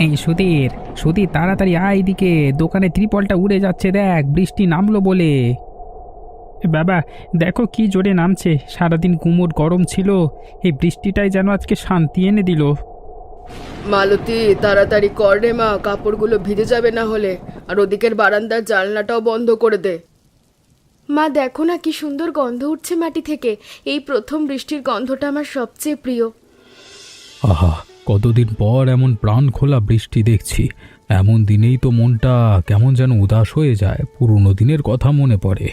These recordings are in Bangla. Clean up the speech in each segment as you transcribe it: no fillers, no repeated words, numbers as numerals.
এই সুধীর, সুধীর তাড়াতাড়ি আয় এদিকে, দোকানে ত্রিপলটা উড়ে যাচ্ছে দেখ, বৃষ্টি নামলো বলে। বাবা দেখো কি জোরে নামছে, সারাদিন গুমোট গরম ছিল, এই বৃষ্টিটাই যেন আজকে শান্তি এনে দিল। মালতী তাড়াতাড়ি কর রে মা, কাপড়গুলো ভিজে যাবে না হলে। আর ওদিকের বারান্দার জানলাটাও বন্ধ করে দে। মা দেখো না কি সুন্দর গন্ধ উঠছে মাটি থেকে। এই প্রথম বৃষ্টির গন্ধটা আমার সবচেয়ে প্রিয়। আহা, কতদিন পর এমন প্রাণ খোলা বৃষ্টি দেখছি। এমন দিনেই তো মনটা কেমন যেন উদাস হয়ে যায়, পুরনো দিনের কথা মনে পড়ে।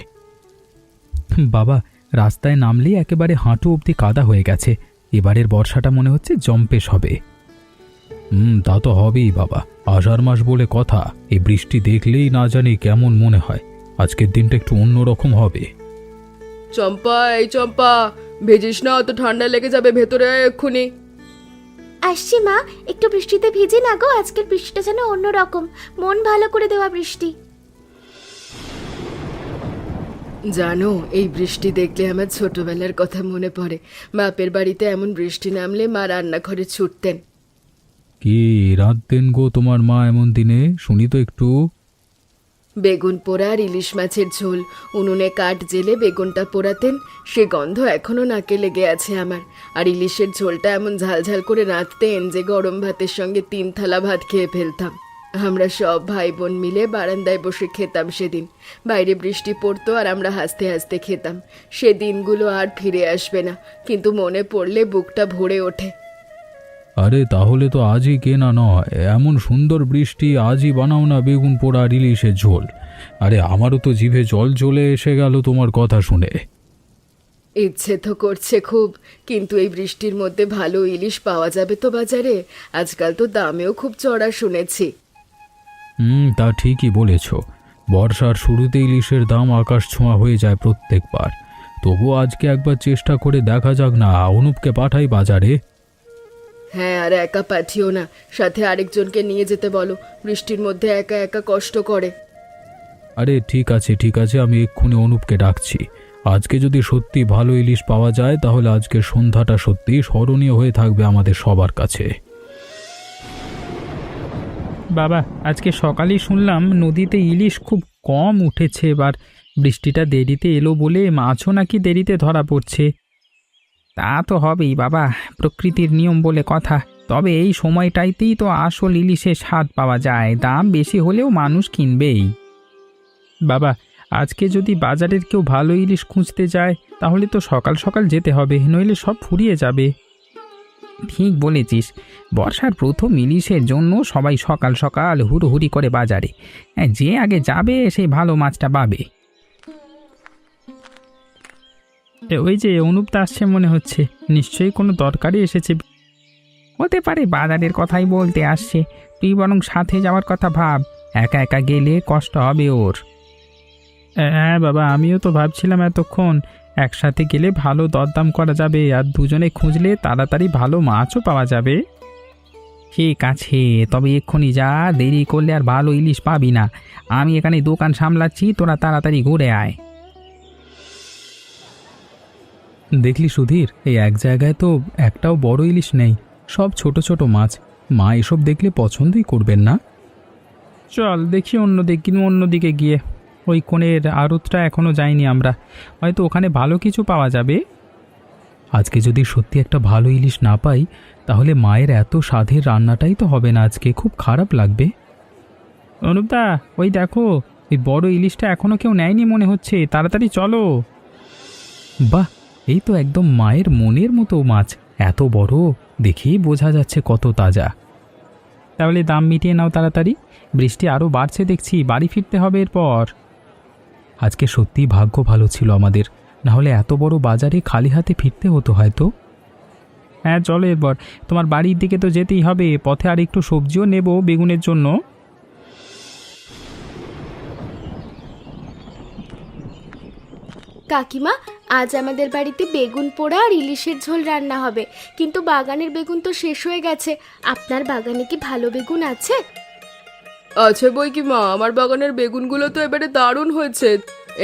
বাবা, রাস্তায় নামলেই একেবারে হাঁটু অবধি কাদা হয়ে গেছে। এবারের বর্ষাটা মনে হচ্ছে জম্পেশ হবে। তা তো হবেই বাবা, আষাঢ় মাস বলে কথা। এই বৃষ্টি দেখলেই না জানি কেমন মনে হয়, আজকের দিনটা একটু অন্যরকম হবে। চম্পা, এই চম্পা, ভেজিস না, অত ঠান্ডা লেগে যাবে, ভেতরে আয় এক্ষুনি। আসছি মা, একটু বৃষ্টিতে ভিজে না গো, আজকের বৃষ্টিটা যেন অন্যরকম, মন ভালো করে দেওয়া বৃষ্টি। জানো, এই বৃষ্টি দেখলে আমার ছোটবেলার কথা মনে পড়ে। বাপের বাড়িতে এমন বৃষ্টি নামলে মা রান্নাঘরে ছুটতেন। কি রাঁধতেন গো তোমার মা এমন দিনে, শুনি তো একটু। বেগুন পোড়া আর ইলিশ মাছের ঝোল, উনুনে কাঠ জেলে বেগুনটা পোড়াতেন, সে গন্ধ এখনো নাকে লেগে আছে আমার। আর ইলিশের ঝোলটা এমন ঝালঝাল করে রাঁধতেন যে গরম ভাতের সঙ্গে 3 থালা ভাত খেয়ে ফেলতাম। আমরা সব ভাই বোন মিলে বারান্দায় বসে খেতাম সেদিন। বাইরে বৃষ্টি পড়তো আর আমরা হাসতে হাসতে খেতাম। সে দিনগুলো আর ফিরে আসবে না, কিন্তু মনে পড়লে বুকটা ভরে ওঠে। আরে তাহলে তো আজই কেনা নয়, এমন সুন্দর বৃষ্টি আজই বানাও না বেগুন পোড়া আর ইলিশের ঝোল। আরে আমারও তো জিভে জল চলে এসে গেল তোমার কথা শুনে। ইচ্ছে তো করছে খুব, কিন্তু এই বৃষ্টির মধ্যে ভালো ইলিশ পাওয়া যাবে তো বাজারে? আজকাল তো দামেও খুব চড়া শুনেছি। তা ঠিকই বলেছ। বর্ষার শুরুতে ইলিশের দাম আকাশ ছোঁয়া হয়ে যায় প্রত্যেকবার। তবুও আজকে একবার চেষ্টা করে দেখা যাক না, অনুপকে পাঠাই বাজারে। হ্যাঁ, আর একা পাঠিও না, সাথে আরেকজনকে নিয়ে যেতে বলো, বৃষ্টির মধ্যে একা একা কষ্ট করে। আরে ঠিক আছে ঠিক আছে, আমি এক্ষুনি অনুপকে ডাকছি। আজকে যদি সত্যি ভালো ইলিশ পাওয়া যায় তাহলে আজকে সন্ধ্যাটা সত্যি স্মরণীয় হয়ে থাকবে আমাদের সবার কাছে। বাবা আজকে সকালেই শুনলাম নদীতে ইলিশ খুব কম উঠেছে এবার, বৃষ্টিটা দেরিতে এলো বলে মাছও নাকি দেরিতে ধরা পড়ছে। তা তো হবেই বাবা, প্রকৃতির নিয়ম বলে কথা। তবে এই সময়টাইতেই তো আসল ইলিশের স্বাদ পাওয়া যায়, দাম বেশি হলেও মানুষ কিনবেই। বাবা আজকে যদি বাজারের কেউ ভালো ইলিশ খুঁজতে যায় তাহলে তো সকাল সকাল যেতে হবে, নইলে সব ফুরিয়ে যাবে। ঠিক বলেছিস, বর্ষার প্রথম ইলিশের জন্য সবাই সকাল সকাল হুড়োহুড়ি করে বাজারে। হ্যাঁ, যে আগে যাবে সেই ভালো মাছটা পাবে। ওই যে অনুপটা আসছে মনে হচ্ছে, নিশ্চয়ই কোনো দরকারে এসেছে। হতে পারে বাজারের কথাই বলতে আসছে, তুই বরং সাথে যাওয়ার কথা ভাব, একা একা গেলে কষ্ট হবে ওর। হ্যাঁ বাবা, আমিও তো ভাবছিলাম এতক্ষণ একসাথে গেলে ভালো দরদাম করা যাবে, আর দুজনে খুঁজলে তাড়াতাড়ি ভালো মাছও পাওয়া যাবে। ঠিক আছে, তবে এক্ষুনি যা, দেরি করলে আর ভালো ইলিশ পাবি না। আমি এখানে দোকান সামলাচ্ছি, তোরা তাড়াতাড়ি ঘুরে আয়। দেখলি সুধীর, এই এক জায়গায় তো একটাও বড় ইলিশ নেই, সব ছোট ছোট মাছ। মা এসব দেখলে পছন্দই করবেন না। চল দেখি অন্যদিকে গিয়ে, ওই কোণের আড়তটা এখনও যাইনি আমরা, হয়তো ওখানে ভালো কিছু পাওয়া যাবে। আজকে যদি সত্যি একটা ভালো ইলিশ না পাই তাহলে মায়ের এত স্বাদের রান্নাটাই তো হবে না, আজকে খুব খারাপ লাগবে। অনুপদা ওই দেখো, ওই বড় ইলিশটা এখনো কেউ নেয়নি মনে হচ্ছে, তাড়াতাড়ি চলো। বাহ, এই তো একদম মায়ের মনের মতো মাছ, এত বড়, দেখেই বোঝা যাচ্ছে কত তাজা। তাহলে দাম মিটিয়ে নাও তাড়াতাড়ি, বৃষ্টি আরও বাড়ছে দেখছি, বাড়ি ফিরতে হবে এরপর। আজকে সত্যিই ভাগ্য ভালো ছিল আমাদের, না হলে এত বড় বাজারে খালি হাতে ফিরতে হতো হয়তো। হ্যাঁ চলো এরপর, তোমার বাড়ির দিকে তো যেতেই হবে, পথে আর একটু সবজিও নেব বেগুনের জন্য। কাকিমা, আজ আমাদের বাড়িতে বেগুন পোড়া আর ইলিশের ঝোল রান্না হবে, কিন্তু বাগানের বেগুন তো শেষ হয়ে গেছে। আপনার বাগানে কি ভালো বেগুন আছে? আছে বই কি মা, আমার বাগানের বেগুনগুলো তো এবারে দারুণ হয়েছে।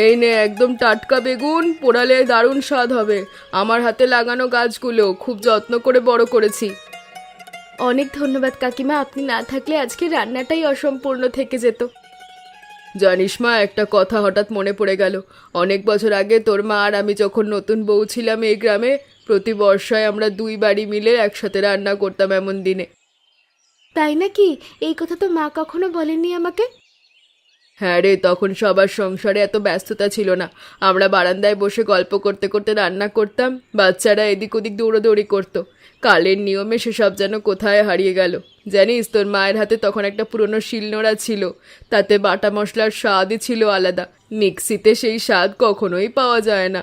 এই নে একদম টাটকা বেগুন, পোড়ালে দারুণ স্বাদ হবে। আমার হাতে লাগানো গাছগুলো খুব যত্ন করে বড় করেছি। অনেক ধন্যবাদ কাকিমা, আপনি না থাকলে আজকে রান্নাটাই অসম্পূর্ণ থেকে যেত। জানিস মা, একটা কথা হঠাৎ মনে পড়ে গেল। অনেক বছর আগে তোর মা আর আমি যখন নতুন বউ ছিলাম এই গ্রামে, প্রতি বর্ষায় আমরা দুই বাড়ি মিলে একসাথে রান্না করতাম এমন দিনে। তাই নাকি? এই কথা তো মা কখনো বলেননি আমাকে। হ্যাঁ রে, তখন সবার সংসারে এত ব্যস্ততা ছিল না। আমরা বারান্দায় বসে গল্প করতে করতে রান্না করতাম, বাচ্চারা এদিক ওদিক দৌড়োদৌড়ি করতো। কালের নিয়মে সেসব যেন কোথায় হারিয়ে গেল। জানিস, তোর মায়ের হাতে তখন একটা পুরনো শিলনোড়া ছিল, তাতে বাটা মশলার স্বাদই ছিল আলাদা। মিক্সিতে সেই স্বাদ কখনোই পাওয়া যায় না।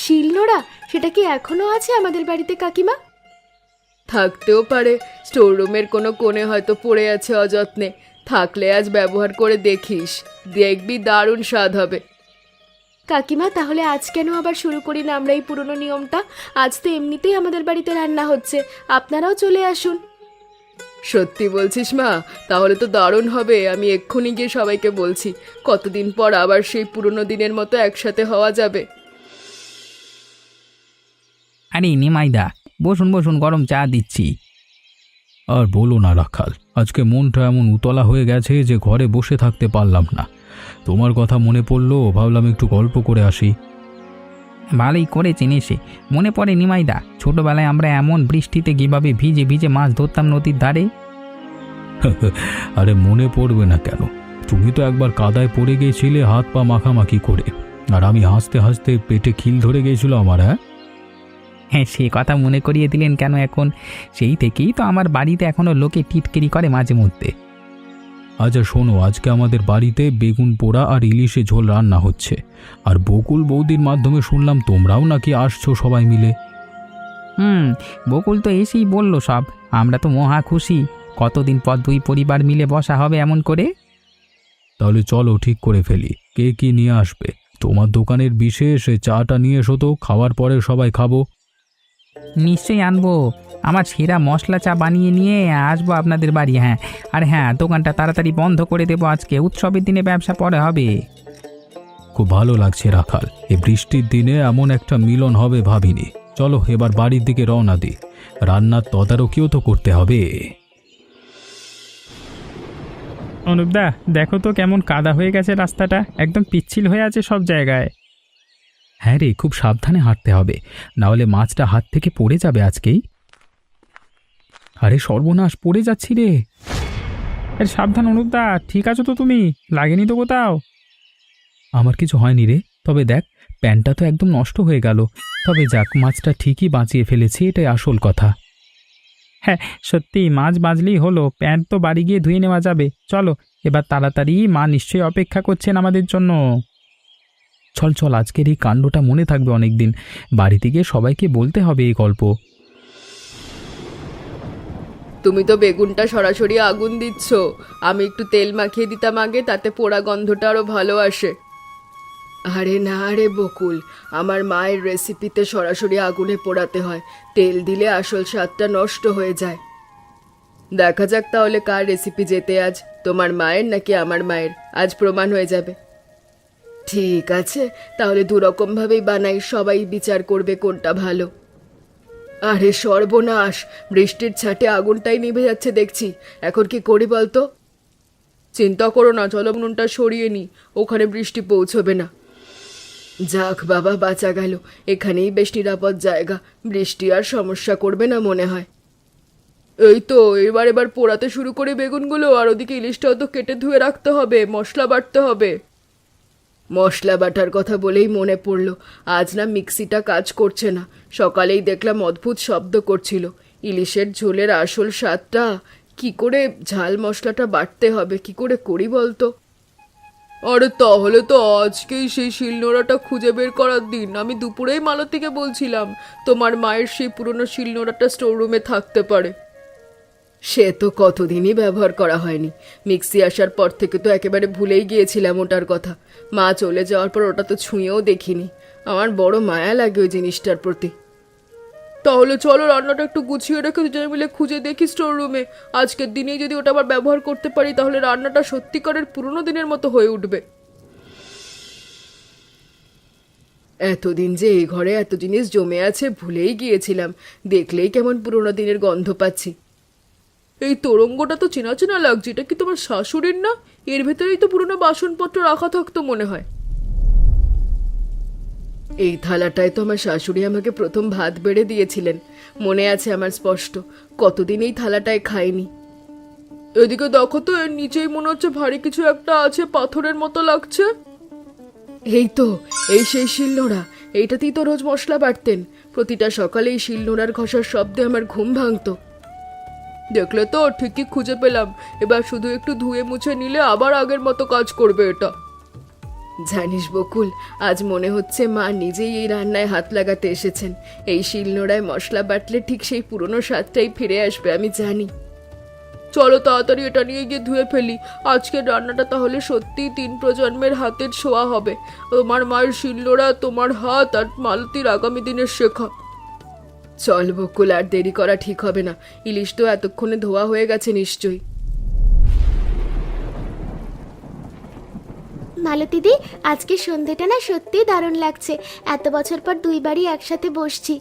শিলনোড়া, সেটা কি এখনো আছে আমাদের বাড়িতে কাকিমা? থাকতেও পারে, স্টোর রুমের কোনো কোণে হয়তো পড়ে আছে অযত্নে। থাকলে আজ ব্যবহার করে দেখিস, দেখবি দারুণ স্বাদ হবে। কাকিমা, তাহলে আজ কেন আবার শুরু করি না আমরা এই পুরনো নিয়মটা? আজ তো এমনিতেই আমাদের বাড়িতে রান্না হচ্ছে, আপনারাও চলে আসুন। সত্যি বলছিস মা? তাহলে তো দারুণ হবে। আমি এক্ষুনি গিয়ে সবাইকে বলছি। কতদিন পর আবার সেই পুরনো দিনের মতো একসাথে হওয়া যাবে। আরে নিমাইদা, বসুন বসুন, গরম চা দিচ্ছি। আর বলো না রাখাল, আজকে মনটা এমন উতলা হয়ে গেছে যে ঘরে বসে থাকতে পারলাম না। তোমার কথা মনে পড়লো, ভাবলাম একটু গল্প করে আসি। ভালোই করেছেন এসে। মনে পড়ে নিমাইদা, ছোটবেলায় আমরা এমন বৃষ্টিতে কীভাবে ভিজে ভিজে মাছ ধরতাম নদীর ধারে। আরে মনে পড়বে না কেন? তুমি তো একবার কাদায় পড়ে গিয়েছিলে হাত পা মাখামাখি করে, আর আমি হাসতে হাসতে পেটে খিল ধরে গিয়েছিল আমার। হ্যাঁ হ্যাঁ, সে কথা মনে করিয়ে দিলেন কেন এখন? সেই থেকেই তো আমার বাড়িতে এখনো লোকে টিটকিরি করে মাঝে মধ্যে। আচ্ছা শোনো, আজকে আমাদের বাড়িতে বেগুন পোড়া আর ইলিশে ঝোল রান্না হচ্ছে। আর বকুল বৌদির মাধ্যমে শুনলাম তোমরাও নাকি আসছো সবাই মিলে। বকুল তো এসেই বললো সব। আমরা তো মহা খুশি। কতদিন পর দুই পরিবার মিলে বসা হবে এমন করে। তাহলে চলো ঠিক করে ফেলি, কে কি নিয়ে আসবে। তোমার দোকানের বিশেষ চাটা নিয়ে এসো তো, খাওয়ার পরে সবাই খাবো। নিশ্চয়ই আনবো। আমার সেরা মশলা চা বানিয়ে নিয়ে আসবো আপনাদের বাড়ি। হ্যাঁ, আর হ্যাঁ, দোকানটা তাড়াতাড়ি বন্ধ করে দেবো আজকে। উৎসবের দিনে ব্যবসা পরে হবে। খুব ভালো লাগছে রাখাল, এই বৃষ্টির দিনে এমন একটা মিলন হবে ভাবিনি। চলো এবার বাড়ির দিকে রওনা দিই, রান্নার তদারকিও তো করতে হবে। অনুপদা, দেখো তো কেমন কাদা হয়ে গেছে রাস্তাটা, একদম পিচ্ছিল হয়ে আছে সব জায়গায়। হ্যাঁ রে, খুব সাবধানে হাঁটতে হবে, না হলে মাছটা হাত থেকে পড়ে যাবে আজকেই। আরে সর্বনাশ, পড়ে যাচ্ছি রে। আরে সাবধান অনুপদা, ঠিক আছো তো তুমি? লাগেনি তো কোথাও? আমার কিছু হয়নি রে, তবে দেখ প্যান্টটা তো একদম নষ্ট হয়ে গেল। তবে যাক, মাছটা ঠিকই বাঁচিয়ে ফেলেছি, এটাই আসল কথা। হ্যাঁ সত্যি, মাছ বাজলেই হলো। প্যান্ট তো বাড়ি গিয়ে ধুয়ে নেওয়া যাবে। চলো এবার তাড়াতাড়ি, মা নিশ্চয়ই অপেক্ষা করছেন আমাদের জন্য। চল চল, আজকের এই কাণ্ডটা মনে থাকবে অনেকদিন। বাড়িতে গিয়ে সবাইকে বলতে হবে এই গল্প। তুমি তো বেগুনটা সরাসরি আগুন দিচ্ছ। আমি একটু তেল মাখিয়ে দিতাম আগে, তাতে পোড়া গন্ধটা আরো ভালো আসে। আরে না রে বকুল, আমার মায়ের রেসিপিতে সরাসরি আগুনে পোড়াতে হয়। তেল দিলে আসল স্বাদটা নষ্ট হয়ে যায়। দেখা যাক তাহলে কার রেসিপি জেতে আজ, তোমার মায়ের নাকি আমার মায়ের। আজ প্রমাণ হয়ে যাবে। ঠিক আছে, তাহলে দুরকমভাবেই বানাই, সবাই বিচার করবে কোনটা ভালো। আরে সর্বনাশ, বৃষ্টির ছাটে আগুনটাই নিভে যাচ্ছে দেখছি। এখন কি করি বলতো? চিন্তা করো না, চলো নুনটা সরিয়ে নি, ওখানে বৃষ্টি পৌঁছবে না। যাক বাবা, বাঁচা গেল। এখানেই বেশ নিরাপদ জায়গা, বৃষ্টি আর সমস্যা করবে না মনে হয়। এই তো, এবার পোড়াতে শুরু করে বেগুনগুলো, আর ওদিকে ইলিশটাও তো কেটে ধুয়ে রাখতে হবে, মশলা বাটতে হবে। মশলা বাটার কথা বলেই মনে পড়ল, আজ না মিক্সিটা কাজ করছে না। সকালেই দেখলাম অদ্ভুত শব্দ করছিল। ইলিশের ঝোলের আসল স্বাদটা কি করে, ঝাল মশলাটা বাটতে হবে, কি করে করি বলতো? আরে তাহলে তো আজকেই সেই শিলনোড়াটা খুঁজে বের করার দিন। আমি দুপুরেই মালতীকে বলছিলাম তোমার মায়ের সেই পুরনো শিলনোড়াটা স্টোররুমে থাকতে পারে। সে তো কতদিনই ব্যবহার করা হয়নি। মিক্সি আসার পর থেকে তো একেবারে ভুলেই গিয়েছিলাম ওটার কথা। মা চলে যাওয়ার পর ওটা তো ছুঁয়েও দেখিনি। আমার বড় মায়া লাগে ওই জিনিসটার প্রতি। তাহলে চলো রান্নাটা একটু গুছিয়ে রেখে দুজনে মিলে খুঁজে দেখি স্টোর রুমে। আজকের দিনেই যদি ওটা আবার ব্যবহার করতে পারি, তাহলে রান্নাটা সত্যিকারের পুরনো দিনের মতো হয়ে উঠবে। এতদিন যে এই ঘরে এত জিনিস জমে আছে ভুলেই গিয়েছিলাম। দেখলেই কেমন পুরনো দিনের গন্ধ পাচ্ছি। এই তোরঙ্গটা তো চেনা চেনা লাগছে, এটা কি তোমার শাশুড়ির না? এর ভেতরেই তো পুরনো বাসনপত্র রাখা থাকতো মনে হয়। এই থালাটায় তো আমার শাশুড়ি আমাকে প্রথম ভাত বেড়ে দিয়েছিলেন, মনে আছে আমার স্পষ্ট। কতদিন এই থালাটায় খাইনি। এদিকে দেখো তো, এর নিচেই মনে হচ্ছে ভারী কিছু একটা আছে, পাথরের মতো লাগছে। এই তো, এই সেই শিলনোড়া। এইটাতেই তো রোজ মশলা বাটতেন। প্রতিটা সকালে এই শিলনোড়ার ঘষার শব্দে আমার ঘুম ভাঙতো। দেখলে তো, ঠিকই খুঁজে পেলাম। এবার শুধু একটু ধুয়ে মুছে নিলে আবার আগের মতো কাজ করবে এটা। জানিস বকুল, আজ মনে হচ্ছে মা নিজেই এই রান্নায় হাত লাগাতে এসেছেন। এই শিলনোড়ায় মশলা বাটলে ঠিক সেই পুরনো স্বাদটাই ফিরে আসবে, আমি জানি। চলো তাড়াতাড়ি এটা নিয়ে গিয়ে ধুয়ে ফেলি। আজকের রান্নাটা তাহলে সত্যিই 3 প্রজন্মের হাতের ছোঁয়া হবে। তোমার মায়ের শিলনোড়া, তোমার হাত, আর মালতীর আগামী দিনের শেখা। চল বকুল, আর দেরি করা ঠিক হবে না। ইলিশ তো এতক্ষণে ধোয়া হয়ে গেছে নিশ্চয়ই। মালতীদি, আজকে সন্ধেটা না সত্যিই দারুণ লাগছে। এত বছর পর 2 বাড়ি একসাথে বসছি।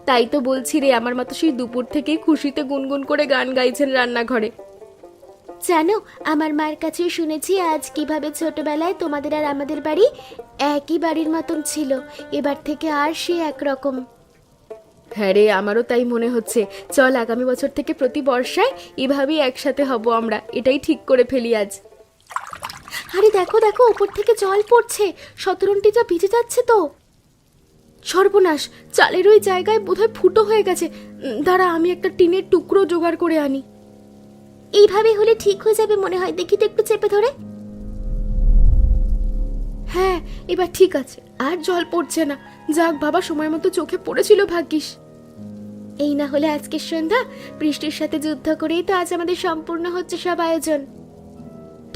তাই তো বলছি রে, আমার মতো সেই দুপুর থেকেই খুশিতে গুনগুন করে গান গাইছেন রান্নাঘরে। জানো, আমার মায়ের কাছেও শুনেছি আজ কিভাবে ছোটবেলায় তোমাদের আর আমাদের বাড়ি একই বাড়ির মতন ছিল, এবার থেকে আর সে একরকম। হ্যাঁ রে, আমারও তাই মনে হচ্ছে। চল, আগামী বছর থেকে প্রতি বর্ষায় এভাবেই একসাথে হব আমরা। এটাই ঠিক করে ফেলি আজ। আরে দেখো দেখো, উপর থেকে জল পড়ছে, শতরন্টি যা ভিজে যাচ্ছে তো। সর্বনাশ, চালের ওই জায়গায় বোধহয় ফুটো হয়ে গেছে। দাঁড়া, আমি একটা টিনের টুকরো জোগাড় করে আনি। এইভাবে হলে ঠিক হয়ে যাবে মনে হয়, দেখি তো একটু চেপে ধরে। হ্যাঁ, এবার ঠিক আছে, আর জল পড়ছে না। যাক বাবা, সময় মতো চোখে পড়েছিল ভাগ্যিস। এই না হলে আজকের সন্ধ্যা বৃষ্টির সাথে যুদ্ধ করেই তো আজ আমাদের সম্পূর্ণ হচ্ছে সব আয়োজন।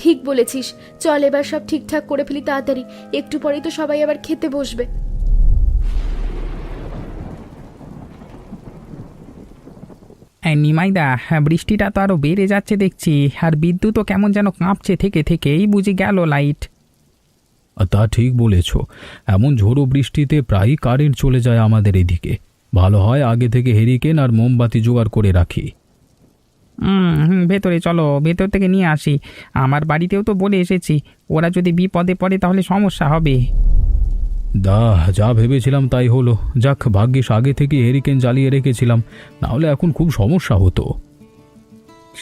ঠিক বলেছিস, চল এবার সব ঠিকঠাক করে ফেলি তাড়াতাড়ি। একটু পরেই তো সবাই আবার খেতে বসবে। নিমাইদা, হ্যাঁ, বৃষ্টিটা তো আরো বেড়ে যাচ্ছে দেখছি। আর বিদ্যুৎও কেমন যেন কাঁপছে থেকে থেকে, এই বুঝি গেল লাইট। তা ঠিক বলেছ, এমন ঝোড়ো বৃষ্টিতে প্রায়ই কারেন্ট চলে যায় আমাদের এদিকে। ভালো হয় আগে থেকে হেরিকেন আর মোমবাতি জোগাড় করে রাখি। ভেতরে চলো, ভেতর থেকে নিয়ে আসি। আমার বাড়িতেও তো বলে এসেছি, ওরা যদি বিপদে পড়ে তাহলে সমস্যা হবে। যা ভেবেছিলাম তাই হলো। যাক, ভাগ্যিস আগে থেকে হেরিকেন জ্বালিয়ে রেখেছিলাম, নাহলে এখন খুব সমস্যা হতো।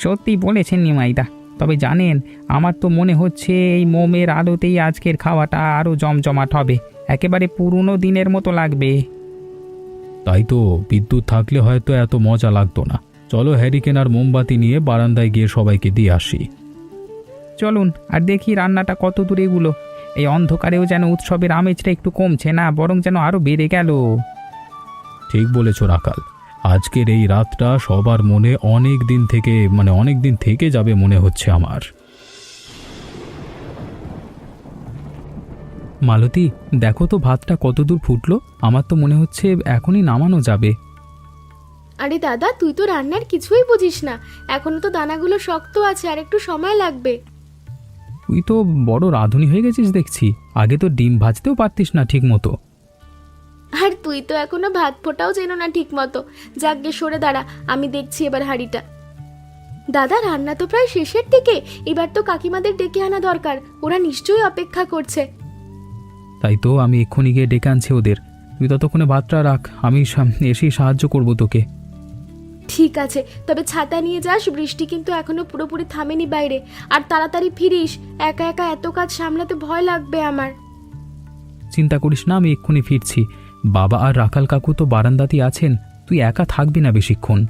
সত্যি বলেছেন নিমাইদা। তবে জানেন, আমার তো মনে হচ্ছে এই মোমের আলোতেই আজকের খাওয়াটা আরও জমজমাট হবে, একেবারে পুরনো দিনের মতো লাগবে। তাই তো, বিদ্যুৎ থাকলে হয়তো এত মজা লাগতো না। চলো, হ্যারিকেন আর মোমবাতি নিয়ে বারান্দায় গিয়ে সবাইকে দিয়ে আসি। চলুন, আর দেখি রান্নাটা কত দূর এগুলো। এই অন্ধকারেও যেন উৎসবের আমেজটা একটু কমছে না, বরং যেন আরও বেড়ে গেল। ঠিক বলেছ রাকাল, আজকের এই রাতটা সবার মনে অনেক দিন থেকে যাবে মনে হচ্ছে আমার। মালতী, দেখো তো ভাতটা কত দূর ফুটলো। আমার তো মনে হচ্ছে এখনই নামানো যাবে। আরে দাদা, তুই তো রান্নার কিছুই বুঝিস না, এখনো তো দানাগুলো শক্ত আছে, আর একটু সময় লাগবে। তুই তো বড় রাঁধুনি হয়ে গেছিস দেখছি। আগে তো ডিম ভাজতেও পারতিস না ঠিক মতো। আর তুই তো এখনো ভাত ফোটাও চেনো না ঠিক মতো। যাকগে, সরে দাঁড়া, আমি দেখছি এবার হাঁড়িটা। দাদা, রান্না তো প্রায় শেষের দিকে, এবার তো কাকিমাদের ডেকে আনা দরকার, ওরা নিশ্চয়ই অপেক্ষা করছে। তাই তো, আমি এক্ষুনি গিয়ে ডেকে আনছি ওদের। তুই ততক্ষণে ভাতটা রাখ, আমি এসেই সাহায্য করব তোকে। ঠিক আছে, তবে ছাতা নিয়ে যাস, বৃষ্টি কিন্তু এখনো পুরোপুরি থামেনি বাইরে। আর তাড়াতাড়ি ফিরিস, একা একা এত কাজ সামলাতে ভয় লাগবে আমার। চিন্তা করিস না, আমি এক্ষুনি ফিরছি। বাবা আর রাখাল কাকু তো বারান্দাতেই আছেন, তুই একা থাকবি না বেশিক্ষণ।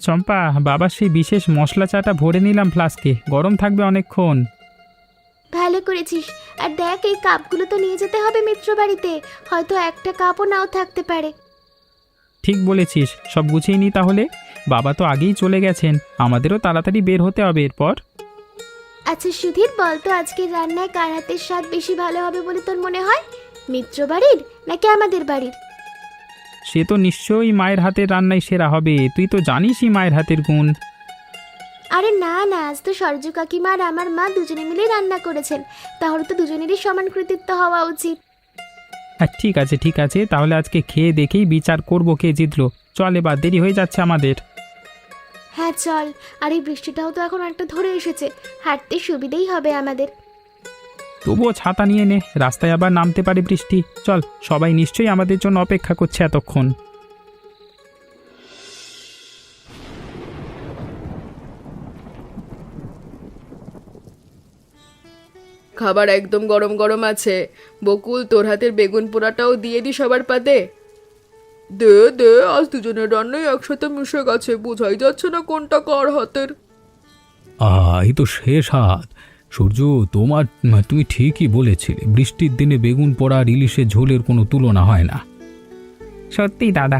চম্পা, বাবার সেই বিশেষ মশলা চাটা ভরে নিলাম ফ্লাস্কে, গরম থাকবে অনেকক্ষণ। ভালো করেছিস। আর দেখ, এই কাপগুলো তো নিয়ে যেতে হবে মিত্র বাড়িতে, হয়তো একটা কাপও নাও থাকতে পারে। ঠিক বলেছিস, সব গুছিয়ে নি তাহলে। বাবা তো আগেই চলে গেছেন, আমাদেরও তাড়াতাড়ি বের হতে হবে এরপর। আচ্ছা সুধীর, বল তো আজকের রান্নায় কার হাতের স্বাদ বেশি ভালো হবে বলে তোর মনে হয়? মিত্র বাড়ির নাকি আমাদের বাড়ির? সে তো নিশ্চয়ই মায়ের হাতের রান্নাই সেরা হবে, তুই তো জানিসই মায়ের হাতের গুণ। আরে না না, আজ তো সরজু কাকিমা আর আমার মা দুজনে মিলে রান্না করেছেন, তাহলে তো দুজনেরই সমান কৃতিত্ব হওয়া উচিত। ঠিক আছে ঠিক আছে, তাহলে আজকে খেয়ে দেখেই বিচার করব কে জিতলো। চল এবার, দেরি হয়ে যাচ্ছে আমাদের। হ্যাঁ চল, আর এই বৃষ্টিটাও তো এখন একটা ধরে এসেছে, হাঁটতে সুবিধেই হবে আমাদের। তবুও ছাতা নিয়ে নে, রাস্তায় আবার নামতে পারে বৃষ্টি। চল, সবাই নিশ্চয়ই আমাদের জন্য অপেক্ষা করছে এতক্ষণ। খাবার একদম গরম গরম আছে। বকুল, তোর হাতের বেগুন পোড়াটাও দিয়ে দি সবার পাতে। দে দে, আজ দুজনের রান্নাই একসাথে মিশে গেছে, বোঝাই যাচ্ছে না কোনটা কার হাতের। এই তো শেষ হাত। সূর্য, তুমি ঠিকই বলেছিলে, বৃষ্টির দিনে বেগুন পোড়া আর ইলিশের ঝোলের কোনো তুলনা হয় না। সত্যি দাদা,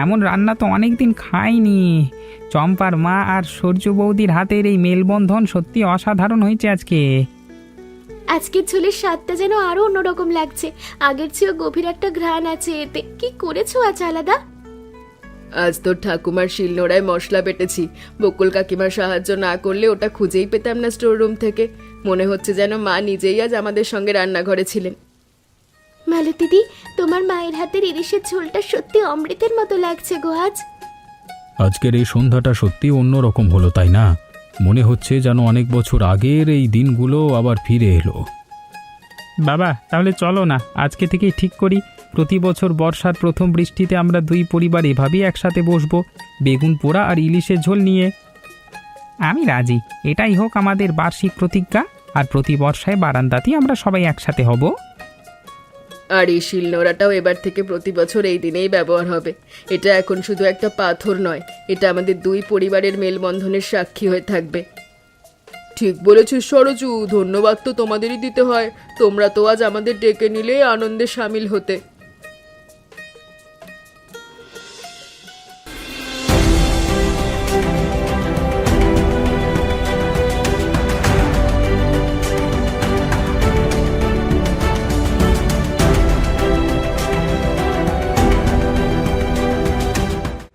এমন রান্না তো অনেক দিন খাইনি। চম্পার মা আর সূর্য বৌদির হাতের এই মেলবন্ধন সত্যি অসাধারণ হয়েছে আজকে। আজকের ঝোলের স্বাদটা যেন আরো অন্যরকম লাগছে, আগের চেয়েও গভীর একটা ঘ্রাণ আছে এতে। কি করেছো আজ আলাদা? আজ তোর ঠাকুমার শিলনোড়ায় মশলা বেটেছি। বকুল কাকিমার সাহায্য না করলে ওটা খুঁজেই পেতাম না স্টোর রুম থেকে। মনে হচ্ছে যেন মা নিজেই আজ আমাদের সঙ্গে রান্নাঘরে ছিলেন। মালতীদি, তোমার মায়ের হাতের ইলিশের ঝোলটা সত্যি অমৃতের মতো লাগছে গো আজ। আজকের এই সন্ধ্যাটা সত্যি অন্যরকম হলো, তাই না? মনে হচ্ছে যেন অনেক বছর আগের এই দিনগুলো আবার ফিরে এলো। বাবা, তাহলে চলো না, আজকে থেকেই ঠিক করি, প্রতি বছর বর্ষার প্রথম বৃষ্টিতে আমরা দুই পরিবার এভাবেই একসাথে বসবো, বেগুন পোড়া আর ইলিশের ঝোল নিয়ে। আমি রাজি, এটাই হোক আমাদের বার্ষিক প্রতিজ্ঞা। আর প্রতি বর্ষায় বারান্দাতেই আমরা সবাই একসাথে হব। আর এই শিলনোড়াটাও এবার থেকে প্রতি বছর এই দিনেই ব্যবহার হবে। এটা এখন শুধু একটা পাথর নয়, এটা আমাদের দুই পরিবারের মেলবন্ধনের সাক্ষী হয়ে থাকবে। ঠিক বলেছিস সরজু, ধন্যবাদ তো তোমাদেরই দিতে হয়। তোমরা তো আজ আমাদের ডেকে নিলে আনন্দে সামিল হতে।